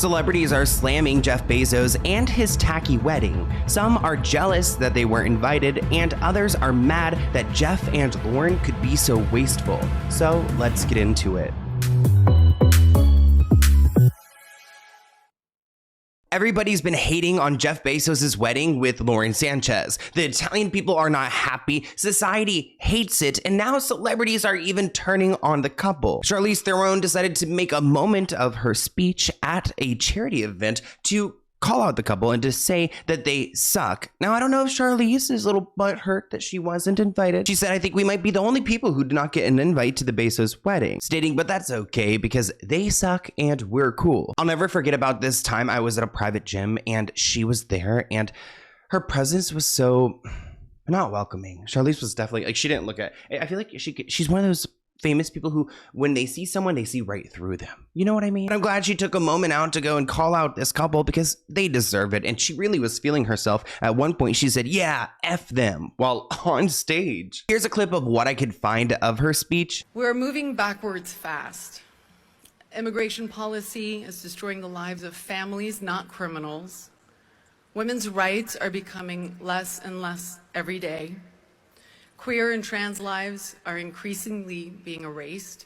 Celebrities are slamming Jeff Bezos and his tacky wedding. Some are jealous that they weren't invited, and others are mad that Jeff and Lauren could be so wasteful. So let's get into it. Everybody's been hating on Jeff Bezos' wedding with Lauren Sánchez. The Italian people are not happy, society hates it, and now celebrities are even turning on the couple. Charlize Theron decided to make a moment of her speech at a charity event to call out the couple and to say that they suck. Now, I don't know if Charlize is a little butthurt that she wasn't invited. She said, "I think we might be the only people who did not get an invite to the Bezos wedding," stating, "But that's okay because they suck and we're cool." I'll never forget about this time I was at a private gym and she was there and her presence was so not welcoming. Charlize was definitely like, she didn't look at, I feel like she's one of those famous people who, when they see someone, they see right through them. You know what I mean? But I'm glad she took a moment out to go and call out this couple because they deserve it. And she really was feeling herself. At one point, she said, "Yeah, F them," while on stage. Here's a clip of what I could find of her speech. We're moving backwards fast. Immigration policy is destroying the lives of families, not criminals. Women's rights are becoming less and less every day. Queer and trans lives are increasingly being erased,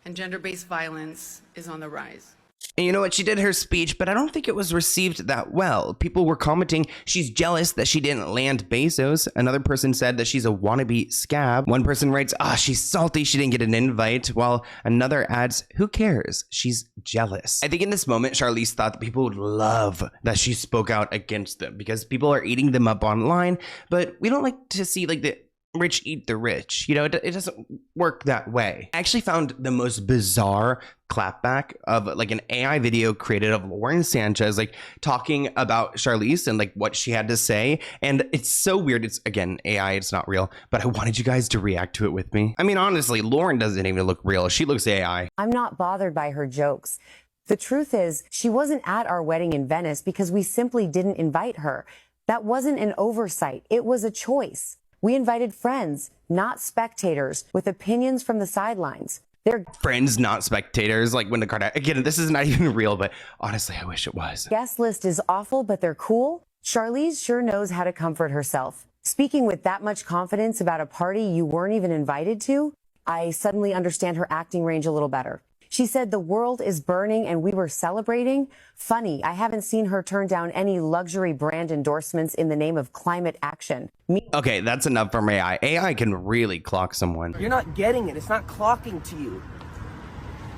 and gender-based violence is on the rise. And you know what? She did her speech, but I don't think it was received that well. People were commenting she's jealous that she didn't land Bezos. Another person said that she's a wannabe scab. One person writes, she's salty she didn't get an invite, while another adds, "Who cares? She's jealous." I think in this moment, Charlize thought that people would love that she spoke out against them because people are eating them up online, but we don't like to see like the rich eat the rich. You know, it doesn't work that way. I actually found the most bizarre clapback of like an AI video created of Lauren Sánchez like talking about Charlize and like what she had to say, and it's so weird. It's again AI, it's not real, but I wanted you guys to react to it with me. I mean, honestly, Lauren doesn't even look real. She looks AI. "I'm not bothered by her jokes. The truth is, she wasn't at our wedding in Venice because we simply didn't invite her. That wasn't an oversight. It was a choice. We invited friends, not spectators, with opinions from the sidelines. Their friends, not spectators, like when the Kardashians, again, this is not even real, but honestly, I wish it was. Guest list is awful, but they're cool. Charlize sure knows how to comfort herself. Speaking with that much confidence about a party you weren't even invited to, I suddenly understand her acting range a little better. She said the world is burning and we were celebrating. Funny, I haven't seen her turn down any luxury brand endorsements in the name of climate action. Okay, that's enough from AI. AI can really clock someone. You're not getting it. It's not clocking to you.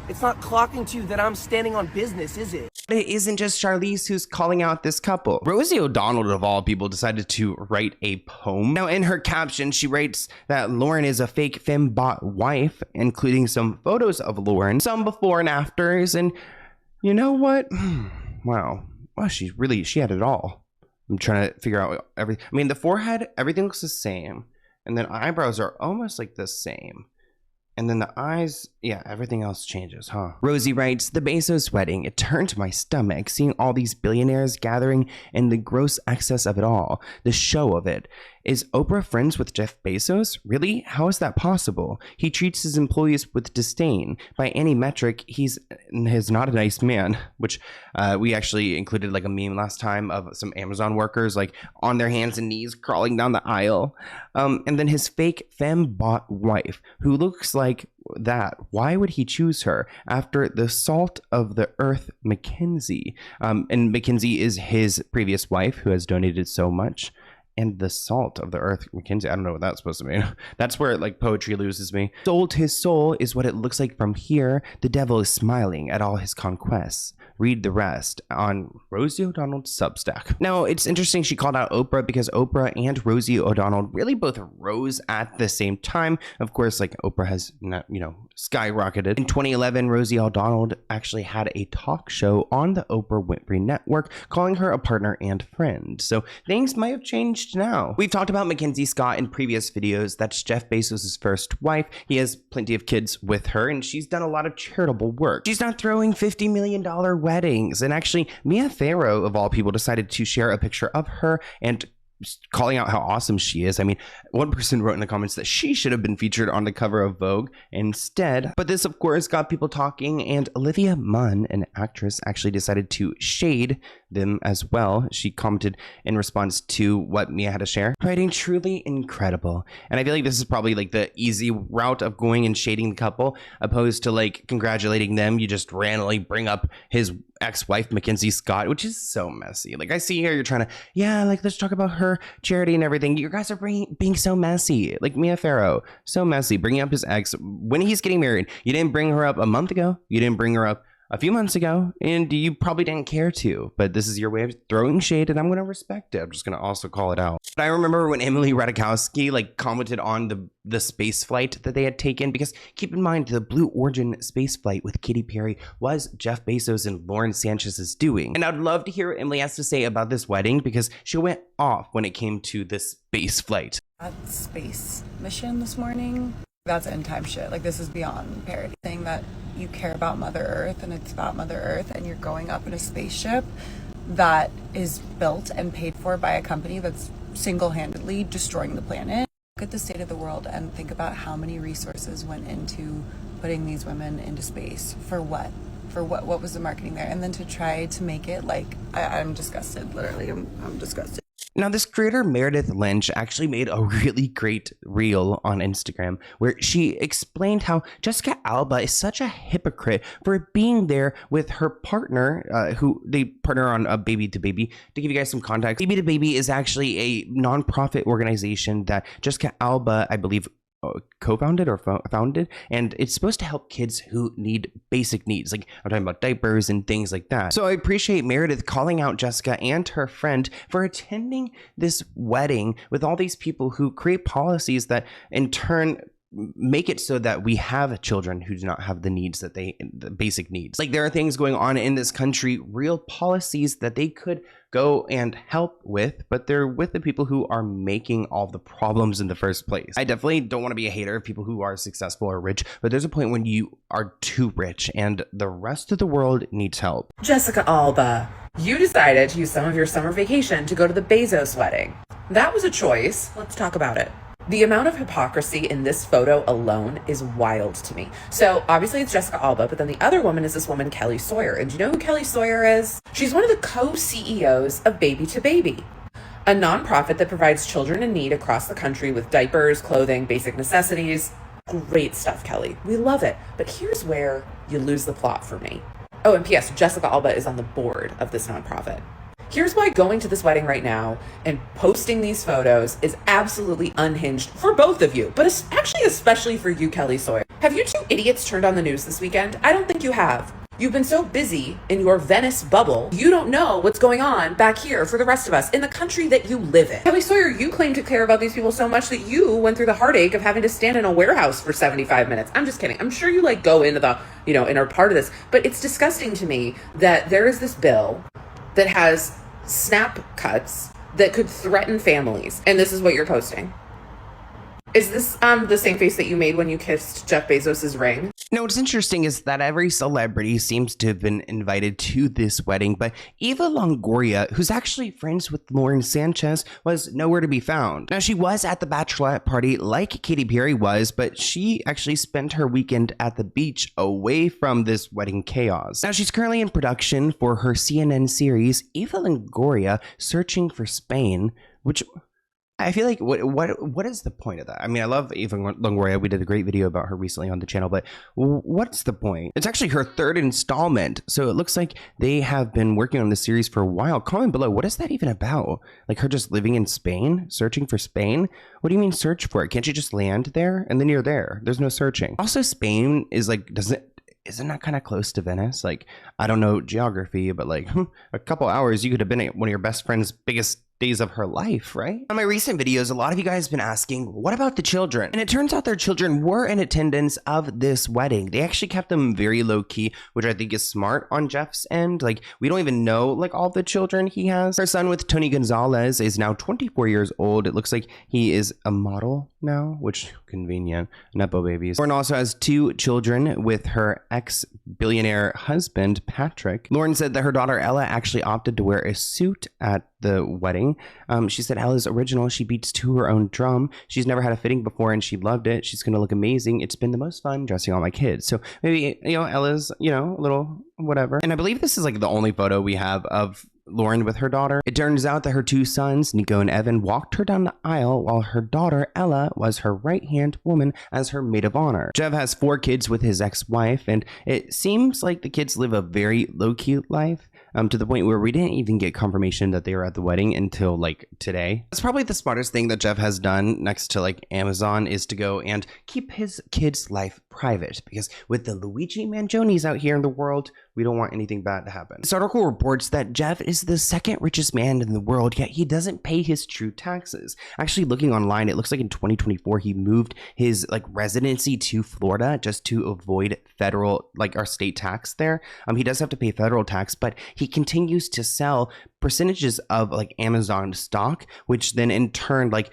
It's not clocking to you that I'm standing on business, is it? It isn't just Charlize who's calling out this couple. Rosie O'Donnell, of all people, decided to write a poem. Now, in her caption, she writes that Lauren is a fake fembot wife, including some photos of Lauren, some before and afters, and you know what? Wow. Well, she had it all. I'm trying to figure out everything. I mean, the forehead, everything looks the same, and then eyebrows are almost like the same. And then the eyes, yeah, everything else changes, huh? Rosie writes, "The Bezos wedding, it turned to my stomach, seeing all these billionaires gathering and the gross excess of it all, the show of it. Is Oprah friends with Jeff Bezos? Really? How is that possible? He treats his employees with disdain. By any metric, he's not a nice man," which we actually included like a meme last time of some Amazon workers like on their hands and knees crawling down the aisle. And then his fake fembot wife, who looks like that. Why would he choose her after the salt of the earth, Mackenzie? And Mackenzie is his previous wife who has donated so much. And the salt of the earth, Mackenzie, I don't know what that's supposed to mean. That's where like poetry loses me. "Sold his soul is what it looks like from here. The devil is smiling at all his conquests. Read the rest on Rosie O'Donnell's Substack." Now, it's interesting she called out Oprah because Oprah and Rosie O'Donnell really both rose at the same time. Of course, like Oprah has, skyrocketed. In 2011, Rosie O'Donnell actually had a talk show on the Oprah Winfrey Network, calling her a partner and friend. So things might have changed now. We've talked about Mackenzie Scott in previous videos. That's Jeff Bezos' first wife. He has plenty of kids with her, and she's done a lot of charitable work. She's not throwing $50 million weddings. And actually, Mia Pharaoh, of all people, decided to share a picture of her and calling out how awesome she is. I mean, one person wrote in the comments that she should have been featured on the cover of Vogue instead. But this, of course, got people talking, and Olivia Munn, an actress, actually decided to shade them as well. She commented in response to what Mia had to share, writing, "Truly incredible." And I feel like this is probably like the easy route of going and shading the couple, opposed to like congratulating them. You just randomly bring up his ex-wife Mackenzie Scott, which is so messy. Like, I see here you're trying to, yeah, like, let's talk about her charity and everything. You guys are being so messy. Like Mia Pharaoh, so messy, bringing up his ex when he's getting married. You didn't bring her up a month ago. You didn't bring her up a few months ago, and you probably didn't care to, but this is your way of throwing shade, and I'm going to respect it. I'm just going to also call it out. But I remember when Emily Ratikowski like commented on the space flight that they had taken, because keep in mind, the Blue Origin space flight with Katy Perry was Jeff Bezos and Lauren Sanchez's doing. And I'd love to hear what Emily has to say about this wedding, because she went off when it came to this space flight. That space mission this morning, that's end time shit. Like, this is beyond parody. Saying that you care about Mother Earth and it's about Mother Earth, and you're going up in a spaceship that is built and paid for by a company that's single-handedly destroying the planet. Look at the state of the world and think about how many resources went into putting these women into space. For what? For what was the marketing there? And then to try to make it like, I'm disgusted. Literally, I'm disgusted. Now, this creator, Meredith Lynch, actually made a really great reel on Instagram where she explained how Jessica Alba is such a hypocrite for being there with her partner, who they partner on a Baby to Baby. To give you guys some context, Baby to Baby is actually a nonprofit organization that Jessica Alba, I believe, co-founded or founded, and it's supposed to help kids who need basic needs. Like, I'm talking about diapers and things like that. So I appreciate Meredith calling out Jessica and her friend for attending this wedding with all these people who create policies that in turn make it so that we have children who do not have the needs that the basic needs. Like, there are things going on in this country, real policies that they could go and help with, but they're with the people who are making all the problems in the first place. I definitely don't want to be a hater of people who are successful or rich, but there's a point when you are too rich and the rest of the world needs help. Jessica Alba, you decided to use some of your summer vacation to go to the Bezos wedding. That was a choice. Let's talk about it. The amount of hypocrisy in this photo alone is wild to me. So obviously it's Jessica Alba, but then the other woman is this woman, Kelly Sawyer. And do you know who Kelly Sawyer is? She's one of the co-CEOs of Baby to Baby, a nonprofit that provides children in need across the country with diapers, clothing, basic necessities. Great stuff, Kelly. We love it. But here's where you lose the plot for me. Oh, and P.S., Jessica Alba is on the board of this nonprofit. Here's why going to this wedding right now and posting these photos is absolutely unhinged for both of you, but actually especially for you, Kelly Sawyer. Have you two idiots turned on the news this weekend? I don't think you have. You've been so busy in your Venice bubble, you don't know what's going on back here for the rest of us in the country that you live in. Kelly Sawyer, you claim to care about these people so much that you went through the heartache of having to stand in a warehouse for 75 minutes. I'm just kidding. I'm sure you like go into the, and are part of this, but it's disgusting to me that there is this bill that has snap cuts that could threaten families, and this is what you're posting. Is this the same face that you made when you kissed Jeff Bezos's ring? No, what's interesting is that every celebrity seems to have been invited to this wedding, but Eva Longoria, who's actually friends with Lauren Sánchez, was nowhere to be found. Now, she was at the bachelorette party like Katy Perry was, but she actually spent her weekend at the beach away from this wedding chaos. Now, she's currently in production for her CNN series, Eva Longoria Searching for Spain, which I feel like what is the point of that? I mean, I love Eva Longoria. We did a great video about her recently on the channel, but what's the point? It's actually her third installment, so it looks like they have been working on this series for a while. Comment below, what is that even about? Like her just living in Spain, searching for Spain? What do you mean search for it? Can't you just land there and then you're there? There's no searching. Also, Spain is like, isn't that kind of close to Venice? Like, I don't know geography, but like a couple hours, you could have been at one of your best friend's biggest days of her life, right? On my recent videos, a lot of you guys have been asking, what about the children? And it turns out their children were in attendance of this wedding. They actually kept them very low key, which I think is smart on Jeff's end. Like, we don't even know like all the children he has. Her son with Tony Gonzalez is now 24 years old. It looks like he is a model now, which convenient. Nepo babies. Lauren also has 2 children with her ex-billionaire husband, Patrick. Lauren said that her daughter Ella actually opted to wear a suit at the wedding, wedding. She said Ella's original. She beats to her own drum. She's never had a fitting before and she loved it. She's going to look amazing. It's been the most fun dressing all my kids. So maybe, you know, Ella's, you know, a little whatever. And I believe this is like the only photo we have of Lauren with her daughter. It turns out that her two sons, Nico and Evan, walked her down the aisle while her daughter, Ella, was her right-hand woman as her maid of honor. Jeff has 4 kids with his ex-wife, and it seems like the kids live a very low-key life. To the point where we didn't even get confirmation that they were at the wedding until like today. That's probably the smartest thing that Jeff has done next to like Amazon, is to go and keep his kids' life private, because with the Luigi Mangionis out here in the world, we don't want anything bad to happen. This article reports that Jeff is the second richest man in the world, yet he doesn't pay his true taxes. Actually, looking online, it looks like in 2024 he moved his like residency to Florida just to avoid federal, like our state tax there. He does have to pay federal tax, but he continues to sell percentages of like Amazon stock, which then in turn like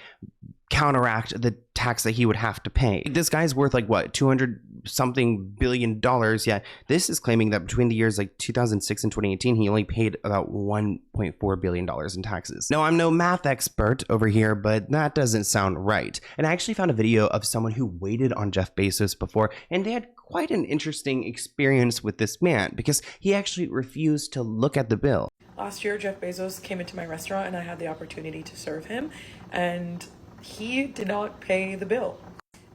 counteract the tax that he would have to pay. This guy's worth like what, 200 something billion dollars, yet this is claiming that between the years like 2006 and 2018 he only paid about 1.4 billion dollars in taxes. Now, I'm no math expert over here, but that doesn't sound right. And I actually found a video of someone who waited on Jeff Bezos before, and they had quite an interesting experience with this man because he actually refused to look at the bill. Last year, Jeff Bezos came into my restaurant and I had the opportunity to serve him, and he did not pay the bill.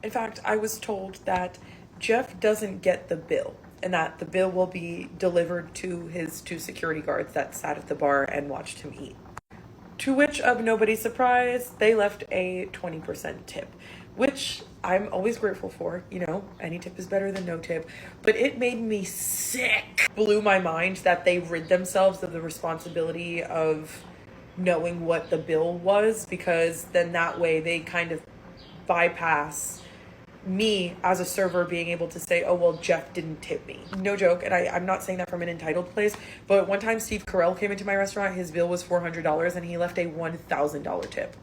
In fact, I was told that Jeff doesn't get the bill and that the bill will be delivered to his 2 security guards that sat at the bar and watched him eat. To which, of nobody's surprise, they left a 20% tip, which I'm always grateful for. You know, any tip is better than no tip, but it made me sick. Blew my mind that they rid themselves of the responsibility of knowing what the bill was, because then that way they kind of bypass me as a server being able to say, oh, well, Jeff didn't tip me. No joke, and I'm not saying that from an entitled place, but one time Steve Carell came into my restaurant, his bill was $400 and he left a $1,000 tip.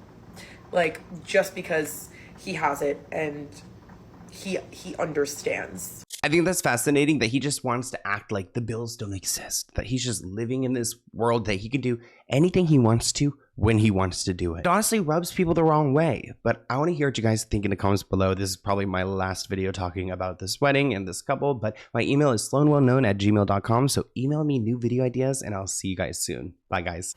Like, just because he has it and he understands. I think that's fascinating that he just wants to act like the bills don't exist, that he's just living in this world that he can do anything he wants to when he wants to do it. It honestly rubs people the wrong way, but I want to hear what you guys think in the comments below. This is probably my last video talking about this wedding and this couple, but my email is SloanWellKnown@gmail.com, so email me new video ideas and I'll see you guys soon. Bye, guys.